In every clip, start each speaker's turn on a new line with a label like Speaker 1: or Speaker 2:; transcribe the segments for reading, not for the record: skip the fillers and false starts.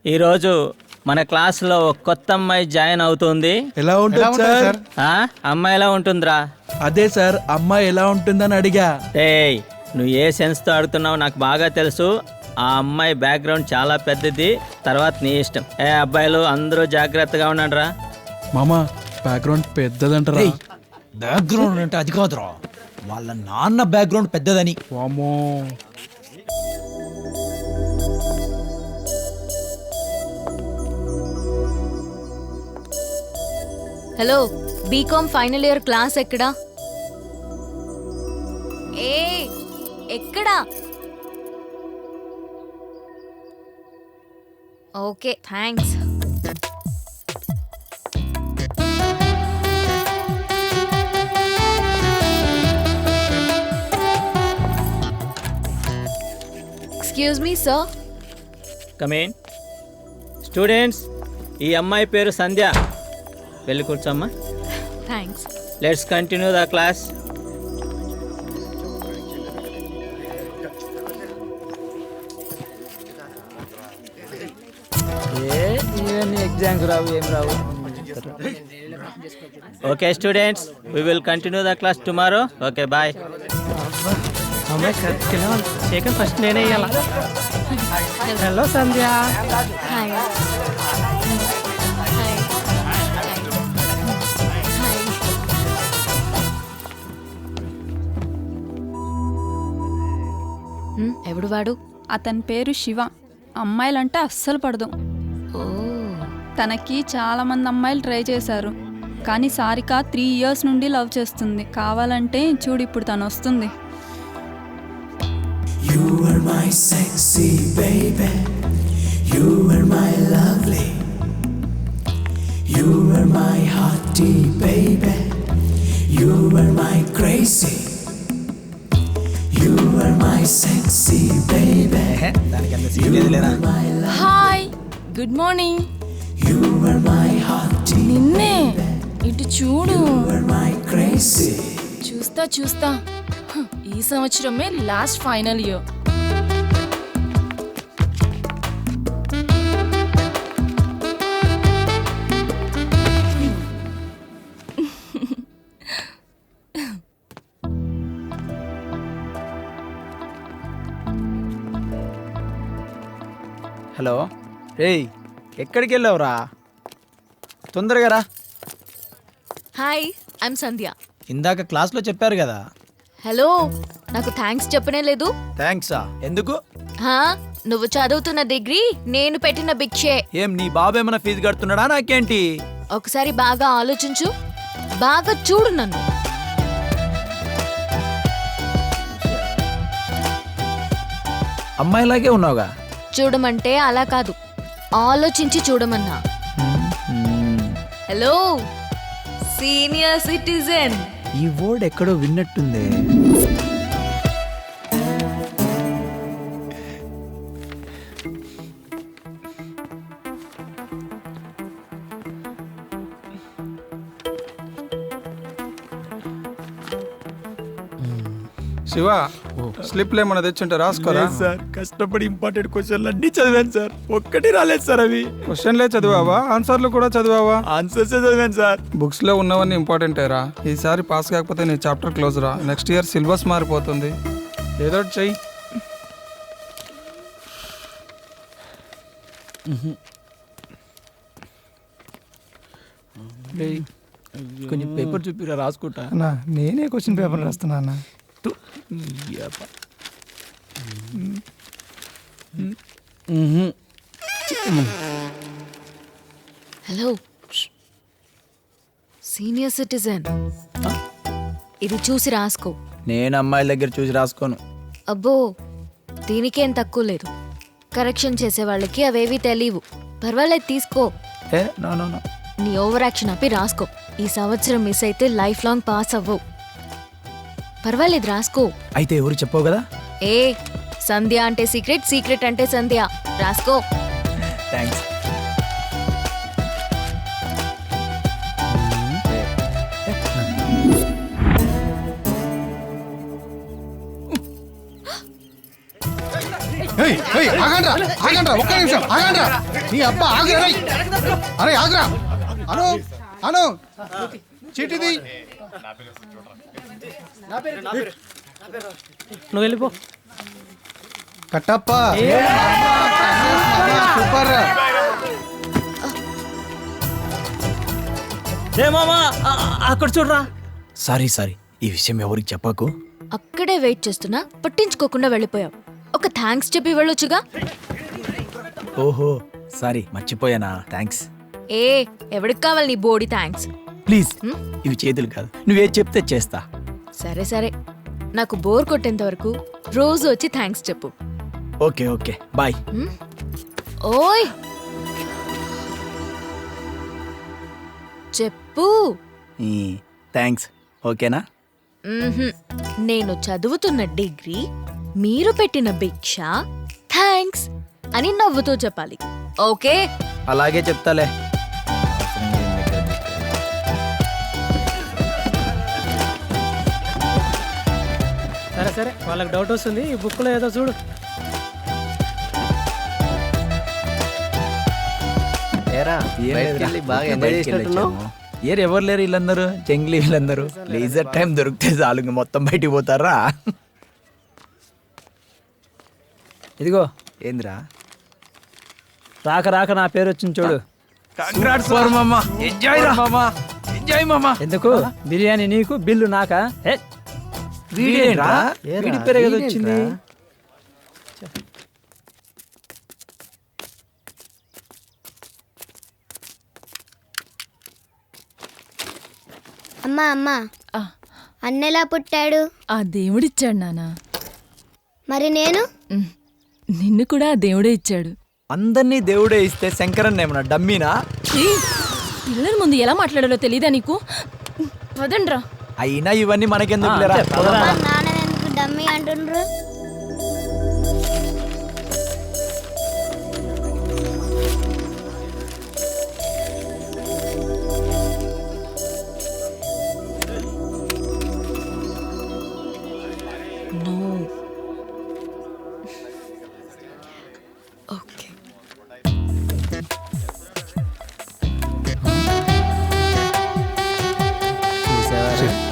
Speaker 1: ఈరోజు మన క్లాస్లో ఒక కొత్త అమ్మాయి జాయిన్ అవుతుంది.
Speaker 2: ఎలా ఉంటుంది సార్?
Speaker 1: అమ్మాయి ఎలా ఉంటుందిరా?
Speaker 2: అదే సార్, అమ్మాయి ఎలా ఉంటుందని అడిగా.
Speaker 1: ఏయ్, నువ్వు ఏ సెన్స్తో అడుగుతున్నావు నాకు బాగా తెలుసు. ఆ అమ్మాయి బ్యాక్గ్రౌండ్ చాలా పెద్దది, తర్వాత నీ ఇష్టం. అబ్బాయిలు అందరూ జాగ్రత్తగా ఉండండిరా.
Speaker 2: మామా, బ్యాక్గ్రౌండ్ పెద్దదంటారా?
Speaker 3: బ్యాక్గ్రౌండ్ అంటే అది కాదురా, వాళ్ళ నాన్న బ్యాక్గ్రౌండ్ పెద్దదని.
Speaker 2: వామ్మో.
Speaker 4: Hello, BCom final year class ఎక్కడా? ఏ ఎక్కడా? Okay, thanks. Excuse me sir.
Speaker 1: Come in. Students, ఈ అమ్మాయి పేరు సంధ్య. వెళ్ళి కూర్చోమ్మా.
Speaker 4: Thanks.
Speaker 1: Let's continue the class.
Speaker 3: Exams రావు, ఏం రావు.
Speaker 1: Okay students, we will continue the class tomorrow. Okay, bye.
Speaker 5: Shekhar first నేనే ఇయ్యాలా? హలో సంధ్య.
Speaker 4: హాయ్. ఎవడు వాడు?
Speaker 6: అతని పేరు శివ. అమ్మాయిలంటే అస్సలు పడదు.
Speaker 4: ఓ,
Speaker 6: తనకి చాలా మంది అమ్మాయిలు ట్రై చేశారు, కానీ సారిక 3 years నుండి లవ్ చేస్తుంది. కావాలంటే చూడు, ఇప్పుడు తను వస్తుంది.
Speaker 7: You were my sexy baby, you were my lovely, you were my hearty baby, you were my crazy, you were my sexy baby,
Speaker 3: దానికి అంత సీరియస్ లేరా?
Speaker 8: Hi, good morning.
Speaker 7: you were my hearty,
Speaker 8: నిన్నే ఇటు చూడు.
Speaker 7: you were my crazy.
Speaker 8: చూస్తా ఈ సంవత్సరమే last final year.
Speaker 3: Hello, రేయ్, ఎక్కడికి వెళ్ళావురా? తొందరగా రా.
Speaker 4: హాయ్, ఐఎమ్ సంధ్య.
Speaker 3: ఇందాక క్లాస్లో చెప్పారు కదా.
Speaker 4: హలో, నాకు థ్యాంక్స్ చెప్పనే లేదు.
Speaker 3: థ్యాంక్సా? ఎందుకు?
Speaker 4: హా, నువ్వు చదువుతున్న డిగ్రీ నేను పెట్టిన భిక్షే.
Speaker 3: ఏం నీ బాబు ఏమైనా ఫీజు కడుతున్నాడా నాకేంటి?
Speaker 4: ఒకసారి బాగా ఆలోచించు, బాగా చూడు నన్ను.
Speaker 3: అమ్మాయిలాగే ఉన్నావుగా.
Speaker 4: చూడమంటే అలా కాదు, ఆలోచించి చూడమన్నా. Hello, senior citizen.
Speaker 3: ఈ వర్డ్ ఎక్కడో విన్నట్టుంది.
Speaker 9: శివ, స్లిప్లు ఏమన్నా తెచ్చుంటే రాసుకోరా.
Speaker 3: సార్, కష్టపడి ఇంపార్టెంట్ క్వశ్చన్లు అన్ని చదివాను సార్, ఒక్కటి రాలేదు సార్. అవి
Speaker 9: క్వశ్చన్లే చదివావా? ఆన్సర్లు కూడా చదివావా?
Speaker 3: ఆన్సర్స్ చదివాను సార్.
Speaker 9: బుక్స్ లో ఉన్నవన్నీ ఇంపార్టెంటేరా. ఈసారి పాస్ కాకపోతే నీ చాప్టర్ క్లోజ్ రా. నెక్స్ట్ ఇయర్ సిలబస్ మారిపోతుంది. ఏదో ఒకటి చెయ్యి.
Speaker 3: కొంచెం పేపర్ చూపిరా, రాసుకుంటా.
Speaker 5: నేనే క్వశ్చన్ పేపర్ రాస్తున్నా.
Speaker 4: హలో, సీనియర్ సిటిజన్, ఇది చూసి రాసుకో.
Speaker 3: నేను అమ్మాయిల దగ్గర చూసి రాసుకోను.
Speaker 4: అబ్బో, దీనికేం తక్కువ లేదు. కరెక్షన్ చేసే వాళ్ళకి అవేవి తెలియవు. పర్వాలేదు, తీసుకో.
Speaker 3: No no no.
Speaker 4: నీ ఓవర్ యాక్షన్ ఆపి రాసుకో. ఈ సంవత్సరం మిస్ అయితే లైఫ్ లాంగ్ పాస్ అవ్వవు. పర్వాలేదు, రాసుకో.
Speaker 3: అయితే ఎవరు చెప్పవు కదా.
Speaker 4: ఏ, సంధ్య అంటే సీక్రెట్, సీక్రెట్ అంటే సంధ్య. రాసుకో.
Speaker 3: థ్యాంక్స్.
Speaker 2: Hey!
Speaker 10: ఆగండ్రా ఒక్క నిమిషం ఆగండ్రా నీ అబ్బా ఆగురా అరే ఆగురా అను అను చీటిది
Speaker 5: నువ్వు వెళ్ళిపో.
Speaker 10: కట్టప్ప సూపర్ రా.
Speaker 1: రే మామా అక్కడ చూడరా.
Speaker 3: సారీ ఈ విషయం ఎవరికి చెప్పకు.
Speaker 4: అక్కడే వెయిట్ చేస్తున్నా పట్టించుకోకుండా వెళ్ళిపోయావు. ఒక థ్యాంక్స్ చెప్పి వెళ్ళొచ్చుగా.
Speaker 3: ఓహో సారీ మర్చిపోయానా, థ్యాంక్స్.
Speaker 4: ఏ ఎవరికి కావాలి నీ బోడి థ్యాంక్స్?
Speaker 3: ప్లీజ్ ఇవి చేతులు కాదు, నువ్వేం చెప్తే చేస్తా.
Speaker 4: సరే నాకు బోర్ కొట్టేంత వరకు రోజు వచ్చి థ్యాంక్స్ చెప్పు.
Speaker 3: Okay bye.
Speaker 4: ఓయ్ చెప్పు.
Speaker 3: థ్యాంక్స్ ఓకేనా?
Speaker 4: నేను చదువుతున్న డిగ్రీ, మీరు పెట్టిన భిక్ష థ్యాంక్స్ అని నవ్వుతూ చెప్పాలి. ఓకే
Speaker 3: అలాగే చెప్తాలే.
Speaker 5: సరే వాళ్ళకి డౌట్ వస్తుంది. ఈ బుక్లో ఏదో చూడు.
Speaker 3: ఏరు ఎవరు లేరు వీళ్ళందరూ, జంగ్లీ వీళ్ళందరూ. లేజర్ టైం దొరికితే చాలు ఇంక మొత్తం బయటికి పోతారా.
Speaker 5: ఇదిగో
Speaker 3: ఏంద్రా
Speaker 5: రాక నా పేరు వచ్చింది చూడు.
Speaker 3: ఎంజాయ్ మామా.
Speaker 5: ఎందుకు బిర్యానీ నీకు, బిల్లు నాకా? వీడి పేరు కదా వచ్చింది.
Speaker 11: అమ్మా అన్నెలా పుట్టాడు?
Speaker 8: ఆ దేవుడిచ్చాడు నాన్న.
Speaker 11: మరి నేను?
Speaker 8: నిన్ను కూడా ఆ దేవుడే ఇచ్చాడు.
Speaker 3: అందరినీ దేవుడే ఇస్తే శంకరన్ ఏమన్నా డమ్మీనా?
Speaker 8: పిల్లల ముందు ఎలా మాట్లాడాలో తెలీదా నీకు? పదండ్రా.
Speaker 3: అయినా ఇవన్నీ మనకెందుకు లేరా.
Speaker 11: నాన్న ఎందుకు డమ్మీ అంటుండ్రు?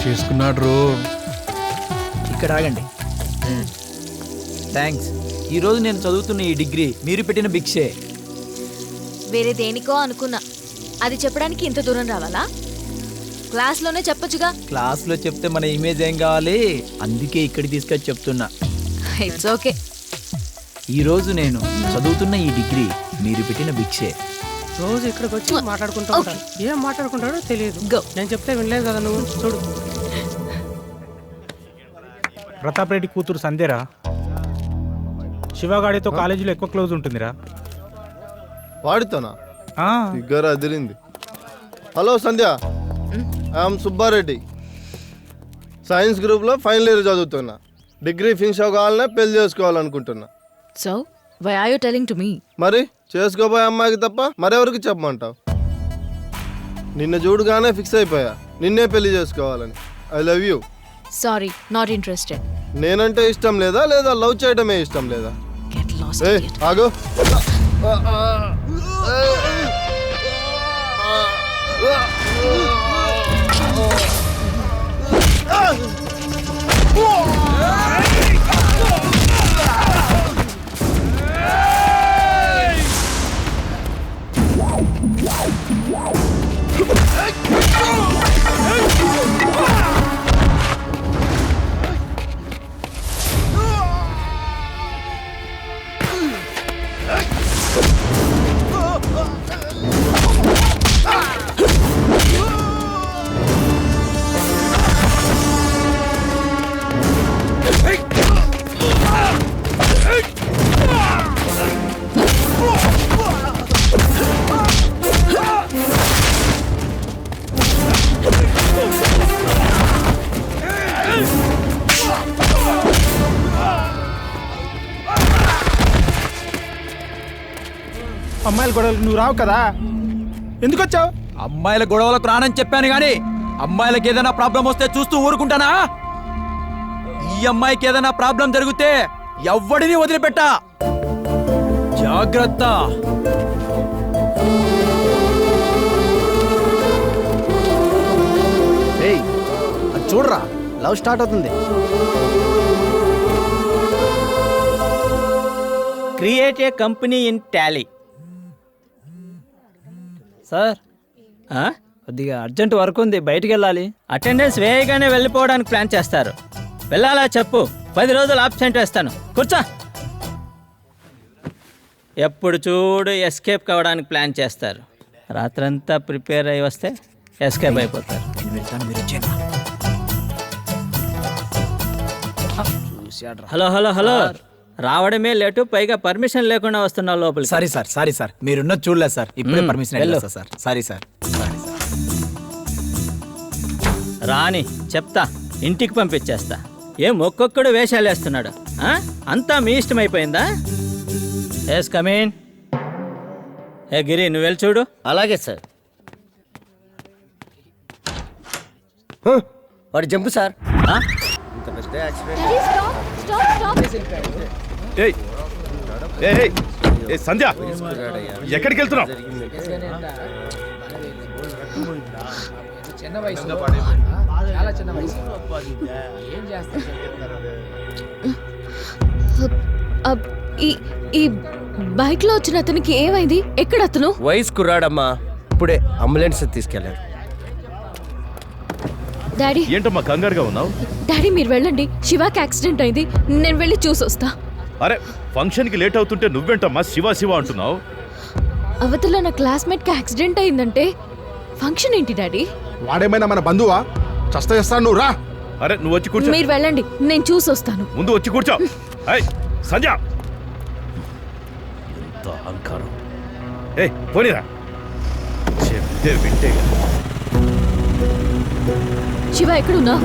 Speaker 2: చేసుకున్నాడు రో.
Speaker 3: ఇక్కడ ఆగండి. థ్యాంక్స్. ఈరోజు నేను చదువుతున్న ఈ డిగ్రీ మీరు పెట్టిన భిక్షే.
Speaker 4: వేరే దేనికో అనుకున్నా, అది చెప్పడానికి ఇంత దూరం రావాలా? క్లాస్లోనే చెప్పొచ్చుగా.
Speaker 3: క్లాస్లో చెప్తే మన ఇమేజ్ ఏం కావాలి, అందుకే ఇక్కడికి తీసుకొచ్చి చెప్తున్నా.
Speaker 4: It's okay.
Speaker 3: ఈరోజు నేను చదువుతున్న ఈ డిగ్రీ మీరు పెట్టిన భిక్షే.
Speaker 5: రోజు ఇక్కడికి వచ్చి మాట్లాడుకుంటూ ఉంటాను. ఏం మాట్లాడుకుంటాడో తెలియదు.
Speaker 4: Go.
Speaker 5: నేను చెప్తే వినలేదు కదా నువ్వు. చూడు.
Speaker 12: ప్రతాప్ రెడ్డి కూతురు సంధ్యరా. శివగాడితో కాలేజీలో ఎక్కువ క్లోజ్ ఉంటుందిరా.
Speaker 10: వాడితోనా? ఫిగర్ అదిరింది. Hello Sandhya, I'm Subba Reddy. Science గ్రూప్లో ఫైనల్ ఇయర్ చదువుతున్నా. డిగ్రీ ఫినిష్ అవ్వాలనే పెళ్లి చేసుకోవాలనుకుంటున్నా.
Speaker 4: So why are you telling to me?
Speaker 10: మరి చేసుకోబోయే అమ్మాయికి తప్ప మరెవరికి చెప్పమంటావు? నిన్న చూడగానే ఫిక్స్ అయిపోయా నిన్నే పెళ్లి చేసుకోవాలని. I love you.
Speaker 4: Sorry, not interested.
Speaker 10: నేనంటే ఇష్టం లేదా లవ్ చేయడమే ఇష్టం లేదా?
Speaker 4: Get lost.
Speaker 10: ఏ ఆగు.
Speaker 12: అమ్మాయిల గొడవలకు నువ్వు రావు కదా, ఎందుకు వచ్చావు?
Speaker 3: అమ్మాయిల గొడవలకు రానని చెప్పాను గాని అమ్మాయిలకి ఏదైనా ప్రాబ్లం వస్తే చూస్తూ ఊరుకుంటానా? ఈ అమ్మాయికి ఏదైనా ప్రాబ్లం జరిగితే ఎవ్వడిని వదిలిపెట్టా. జాగ్రత్త.
Speaker 12: ఏయ్ అది చూడరా, లవ్ స్టార్ట్ అవుతుంది.
Speaker 1: Create a company in Tally.
Speaker 3: Sir కొద్దిగా అర్జెంట్ వర్క్ ఉంది, బయటికి వెళ్ళాలి.
Speaker 1: అటెండెన్స్ వేయగానే వెళ్ళిపోవడానికి ప్లాన్ చేస్తారు. వెళ్ళాలా చెప్పు, 10 రోజులు ఆబ్సెంట్ వేస్తాను. కూర్చో. ఎప్పుడు చూడు ఎస్కేప్ కావడానికి ప్లాన్ చేస్తారు. రాత్రంతా ప్రిపేర్ అయి వస్తే ఎస్కేప్ అయిపోతారు. హలో హలో హలో, రావడమే లేటు, పైగా పర్మిషన్ లేకుండా వస్తున్నావు లోపలికి.
Speaker 3: సారీ సార్, సారీ సార్, మీరున్నది చూడలేదు సార్. ఇప్పుడే పర్మిషన్
Speaker 1: వెళ్ళు.
Speaker 3: సార్. Sorry sir.
Speaker 1: రాని చెప్తా, ఇంటికి పంపించేస్తా. ఏం ఒక్కొక్కడు వేషాలు వేస్తున్నాడు? అంతా మీ ఇష్టం అయిపోయిందా? ఎస్ కమీన్. ఏ గిరి, నువ్వు వెళ్ళి చూడు.
Speaker 5: అలాగే సార్. వాడు జంపు సార్.
Speaker 13: సంధ్య, ఎక్కడికి వెళ్తున్నావు?
Speaker 8: ఈ బైక్ లో వచ్చిన అతనికి ఏమైంది? ఎక్కడ అతను?
Speaker 5: వయసు కుర్రాడమ్మా, ఇప్పుడే అంబులెన్స్ తీసుకెళ్ళాడు.
Speaker 8: డాడీ,
Speaker 13: ఏంటమ్మా కంగారుగా ఉన్నావు?
Speaker 8: డాడీ మీరు వెళ్ళండి, శివాకి యాక్సిడెంట్ అయింది, నేను వెళ్ళి చూసొస్తా.
Speaker 13: అరే ఫంక్షన్ కి లేట్ అవుతుంటే నువ్వేంటమ్మా శివ శివ అంటున్నావు?
Speaker 8: అవతల నా క్లాస్మేట్ కి యాక్సిడెంట్ అయిందంటే ఫంక్షన్ ఏంటి డాడీ?
Speaker 12: వాడేమైనా మన బంధువా? చస్తా చేస్తాను, నువ్వు రా.
Speaker 13: అరే నువ్వు వచ్చి కూర్చో.
Speaker 8: మీరు వెళ్ళండి, నేను చూసొస్తాను.
Speaker 13: ముందు వచ్చి కూర్చో. సంధ్య, ఎంత అహంకారం. పోనీరా, చెప్తే వింటే.
Speaker 8: శివ ఎక్కడున్నా?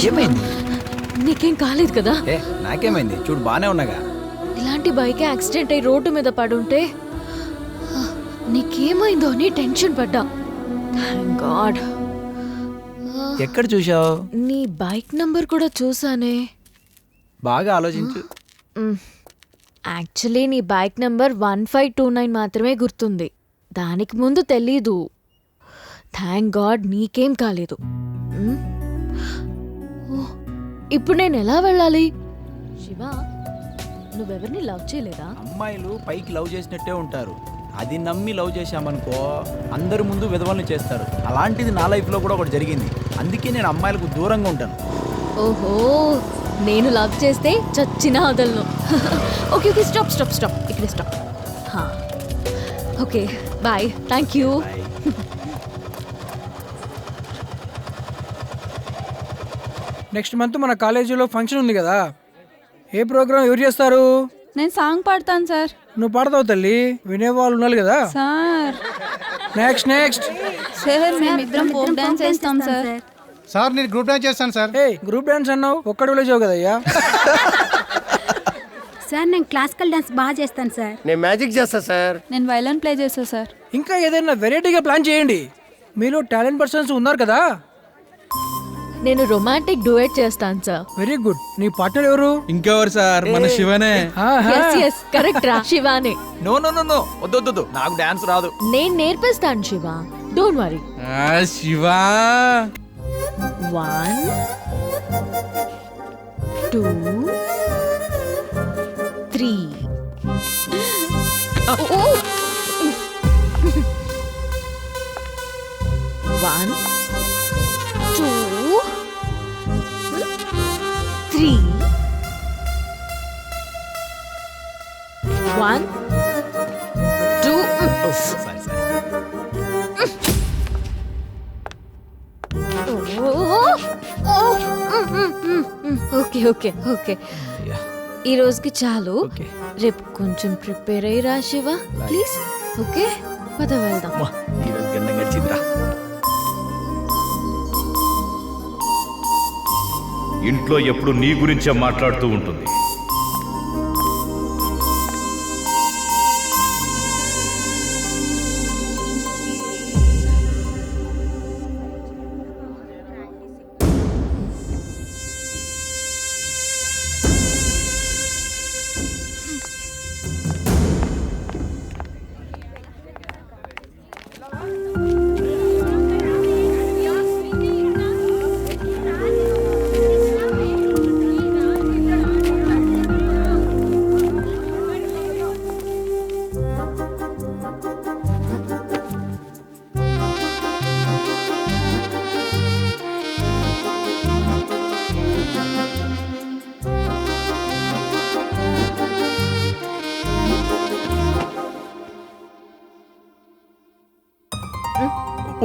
Speaker 3: ఏమైంది?
Speaker 8: నీకేం కాలేదు కదా?
Speaker 3: నాకేమైంది? చూడు బానే ఉన్నాగా.
Speaker 8: ఇలాంటి బైక్ యాక్సిడెంట్ అయి రోడ్డు మీద పడుంటే నీకేమైందో అని టెన్షన్ పడ్డా. Thank God.
Speaker 3: ఎక్కడ చూసావు?
Speaker 8: నీ బైక్ నంబర్ కూడా చూసానే.
Speaker 3: బాగా ఆలోచించు.
Speaker 8: యాక్చువల్లీ నీ బైక్ నంబర్ 1529 మాత్రమే గుర్తుంది, దానికి ముందు తెలీదు. థ్యాంక్ గాడ్ నీకేం కాలేదు. ఇప్పుడు నేను ఎలా వెళ్ళాలి? శివ, నువ్వెవరిని లవ్ చేయలేదా?
Speaker 3: అమ్మాయిలు పైకి లవ్ చేసినట్టే ఉంటారు, అది నమ్మి లవ్ చేశామనుకో అందరి ముందు విధవలను చేస్తారు. అలాంటిది నా లైఫ్లో కూడా ఒకటి జరిగింది, అందుకే నేను అమ్మాయిలకు దూరంగా ఉంటాను.
Speaker 8: ఓహో, నేను లవ్ చేస్తే చచ్చినా వదలను. Okay okay, stop stop stop, ఇక్కడ stop. Okay bye, thank you.
Speaker 14: Next month మన కాలేజీలో ఫంక్షన్ ఉంది కదా, ఏ ప్రోగ్రామ్ ఎవరు చేస్తారు?
Speaker 6: నేను సాంగ్ పాడతాను సార్.
Speaker 14: నువ్వు పాడతావు తల్లి, వినేవాళ్ళు ఉన్నారు కదా.
Speaker 6: సార్
Speaker 14: నెక్స్ట్ నెక్స్ట్
Speaker 6: సార్, మేమిద్దరం ఫోక్ డాన్స్ చేస్తాం సార్.
Speaker 12: సార్ నేను గ్రూప్ డాన్స్ చేస్తాను సార్.
Speaker 14: గ్రూప్ డాన్స్ అన్నావు, ఒక్కడు విలేజావు కదయ్యా.
Speaker 11: సార్ నేను క్లాసికల్ డాన్స్ బాగా చేస్తాను సార్.
Speaker 5: నేను మ్యాజిక్ చేస్తా సార్.
Speaker 6: నేను వైలన్ ప్లే చేస్తా సార్.
Speaker 14: ఇంకా ఏదైనా వెరైటీగా ప్లాన్ చేయండి, మీలో టాలెంట్ పర్సన్స్ ఉన్నారు కదా.
Speaker 8: నేను రొమాంటిక్ డ్యూయట్ చేస్తాను సార్.
Speaker 14: Very good. నీ పార్ట్నర్ ఎవరు?
Speaker 2: ఇంకెవరు సార్, మన శివనే.
Speaker 8: కరెక్ట్ రా, శివానే.
Speaker 3: నో నో నో నో, వద్దు, నాకు డాన్స్ రాదు.
Speaker 8: నేను నేర్పిస్తాను Shiva, don't worry.
Speaker 2: Shiva
Speaker 8: 1 2 3. 1 2 3. 1 2. Okay okay okay, ఈ రోజుకి చాలు. రేపు కొంచెం ప్రిపేర్ అయ్యి రా శివ ప్లీజ్. ఓకే పద వెళ్దాం.
Speaker 13: ఇంట్లో ఎప్పుడు నీ గురించే మాట్లాడుతూ ఉంటుంది.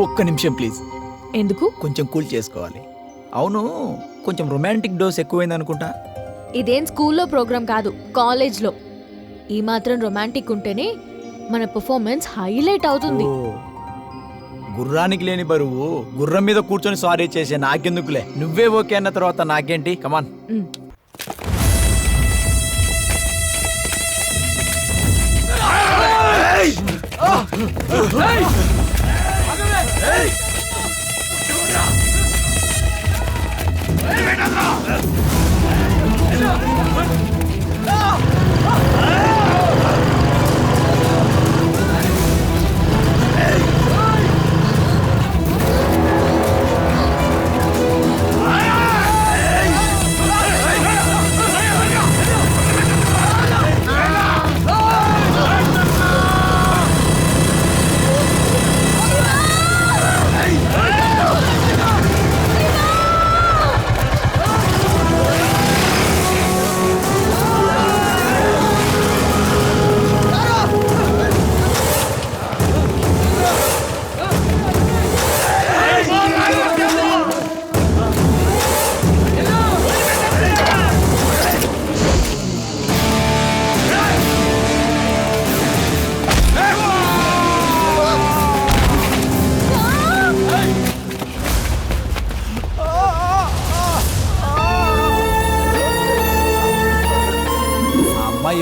Speaker 3: ఒక్క నిమిషం ప్లీజ్.
Speaker 8: ఎందుకు?
Speaker 3: కొంచెం కూల్ చేసుకోవాలి. అవును, కొంచెం రొమాంటిక్ డోస్ ఎక్కువైంది అనుకుంటా.
Speaker 8: ఇదేం స్కూల్లో ప్రోగ్రామ్ కాదు, కాలేజ్లో. ఈ మాత్రం రొమాంటిక్ ఉంటేనే మన పర్ఫార్మెన్స్ హైలైట్ అవుతుంది.
Speaker 3: గుర్రానికి లేని బరువు గుర్రం మీద కూర్చొని సారీ చేసే నాకెందుకులే, నువ్వే ఓకే అన్న తర్వాత నాకేంటి. కమాన్.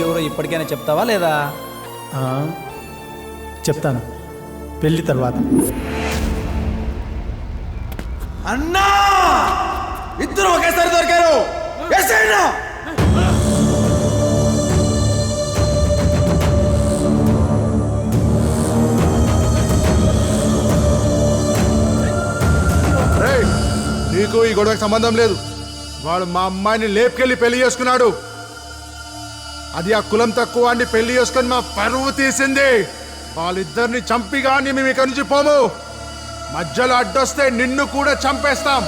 Speaker 3: ఎవరో ఇప్పటికైనా చెప్తావా లేదా?
Speaker 12: చెప్తాను, పెళ్లి తర్వాత.
Speaker 9: అన్నా, ఇద్దరు ఒకేసారి దొరికారు.
Speaker 15: నీకు ఈ గొడవకి సంబంధం లేదు. వాడు మా అమ్మాయిని లేపుకెళ్ళి పెళ్లి చేసుకున్నాడు. అది ఆ కులం తక్కువ అని పెళ్లి చేసుకొని మా పరువు తీసింది. వాళ్ళిద్దరిని చంపిగాని మేము ఇక్కడి నుంచి పోము. మధ్యలో అడ్డొస్తే నిన్ను కూడా చంపేస్తాం.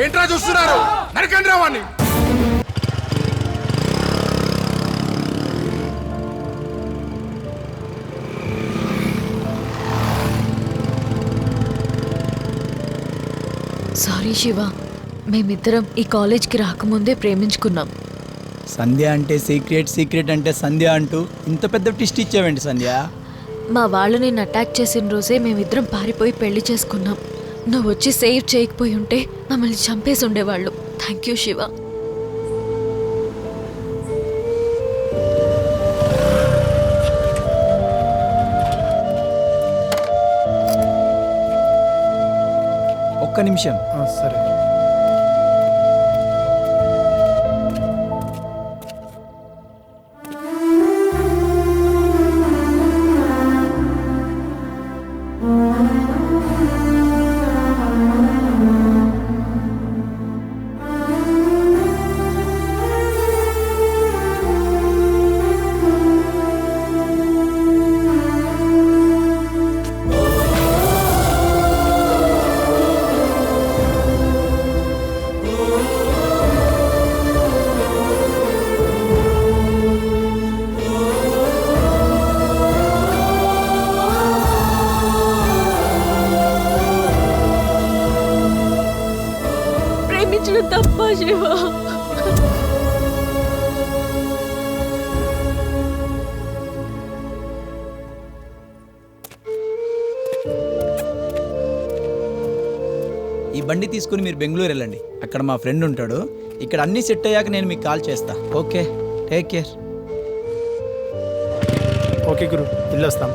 Speaker 15: ఏంట్రా చూస్తున్నారు? నరకండి రా వాణ్ణి.
Speaker 8: సారీ శివ, మేమిద్దరం ఈ కాలేజ్కి రాకముందే ప్రేమించుకున్నాం.
Speaker 3: సంధ్య అంటే సీక్రెట్ అంటే సంధ్య అంటూ ఇంత పెద్ద ట్విస్ట్ ఇచ్చావేంటి సంధ్య?
Speaker 8: మా వాళ్ళు నేను అటాక్ చేసిన రోజే మేమిద్దరం పారిపోయి పెళ్లి చేసుకున్నాం. నువ్వు వచ్చి సేవ్ చేయకపోయి ఉంటే మమ్మల్ని చంపేసి ఉండేవాళ్ళు. Thank you Shiva.
Speaker 3: ఒక్క నిమిషం.
Speaker 12: సరే.
Speaker 8: తప్ప శివ.
Speaker 3: ఈ బండి తీసుకుని మీరు బెంగళూరు వెళ్ళండి. అక్కడ మా ఫ్రెండ్ ఉంటాడు. ఇక్కడ అన్నీ సెట్ అయ్యాక నేను మీకు కాల్ చేస్తా. Okay, take care.
Speaker 12: ఓకే గురు, వెళ్ళొస్తాం.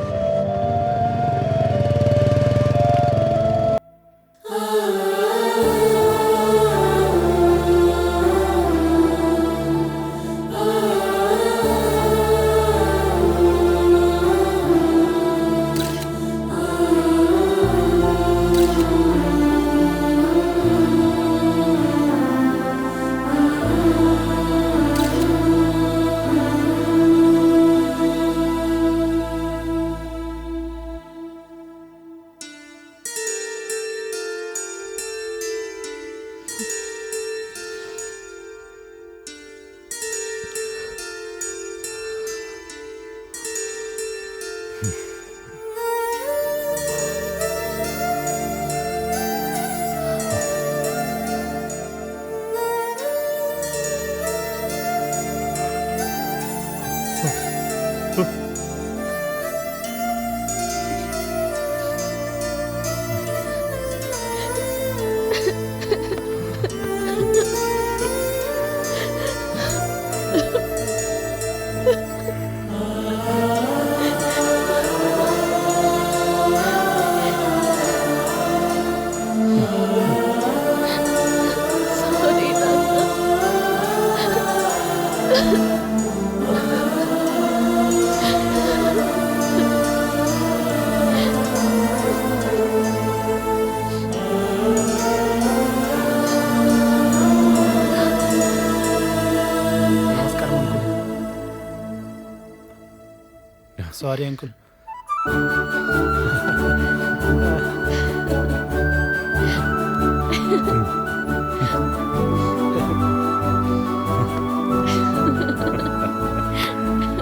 Speaker 12: Sorry uncle.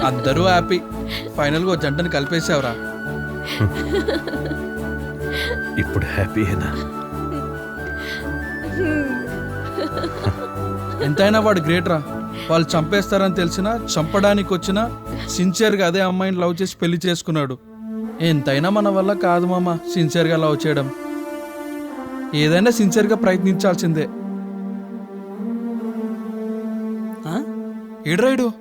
Speaker 2: అందరూ హ్యాపీ. ఫైనల్గా ఓ జంటని కలిపేసావురా.
Speaker 13: ఇప్పుడు హ్యాపీయేనా?
Speaker 2: ఎంతైనా వాడు గ్రేట్ రా. వాళ్ళు చంపేస్తారని తెలిసినా చంపడానికి వచ్చినా సిన్సియర్గా అదే అమ్మాయిని లవ్ చేసి పెళ్లి చేసుకున్నాడు. ఎంతైనా మన వల్ల కాదు మామ సిన్సియర్గా లవ్ చేయడం. ఏదైనా సిన్సియర్గా ప్రయత్నించాల్సిందే. ఏడ్రాయుడు